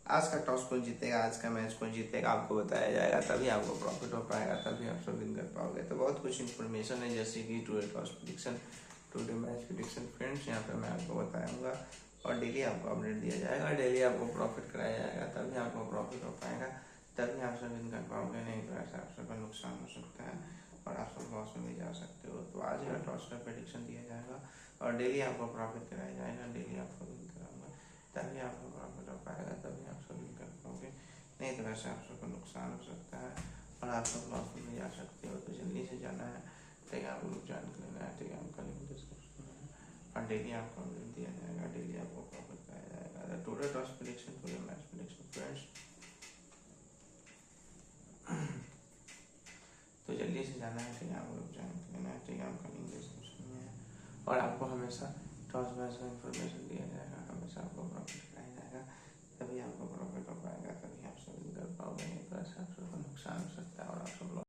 आज का टॉस कौन जीतेगा, आज का मैच कौन जीतेगा आपको बताया जाएगा, तभी आपको प्रॉफिट हो पाएगा, तभी आप सब विन कर पाओगे। तो बहुत कुछ इन्फॉर्मेशन है, जैसे कि today toss prediction, today match prediction friends, यहाँ पे मैं आपको बताऊंगा और डेली आपको अपडेट दिया जाएगा, डेली आपको प्रॉफिट कराया जाएगा, तभी आपको प्रॉफिट हो पाएगा, तभी आप सब विन कर पाओगे। नहीं तो ऐसा आप सबका नुकसान हो सकता है और आप सब लॉस में भी जा सकते हो। तो आज का टॉस का प्रेडिक्शन दिया जाएगा और डेली आपको प्रॉफिट कराया जाएगा, डेली आपको विन कराऊंगा, तभी आपको प्रॉफिट हो पाएगा, तभी आप सब विन कर पाओगे। नहीं तो वैसे आप सबको नुकसान हो सकता है और आप सब लॉस में भी जा सकते हो। तो जल्दी से जाना है, टेलीग्राम ग्रुप ज्वाइन कर लेना है, टेलीग्राम का लिंक डिस्क्रिप्शन में है और डेली आपको अपडेट दिया जाएगा, डेली आपको प्रॉफिट कराया जाएगा। Today toss prediction, today match prediction friends, तो जल्दी से जाना है, टेलीग्राम ग्रुप ज्वाइन कर लेना है, टेलीग्राम का लिंक डिस्क्रिप्शन में है और आपको हमेशा टॉस मैच का इन्फॉर्मेशन दिया जाएगा, हमेशा आपको प्रॉफिट कराया जाएगा, तभी आपको प्रॉफिट हो पाएगा, तभी आप सब कर पाओगे। नहीं तो ऐसे आप सबको नुकसान हो सकता है और आप सब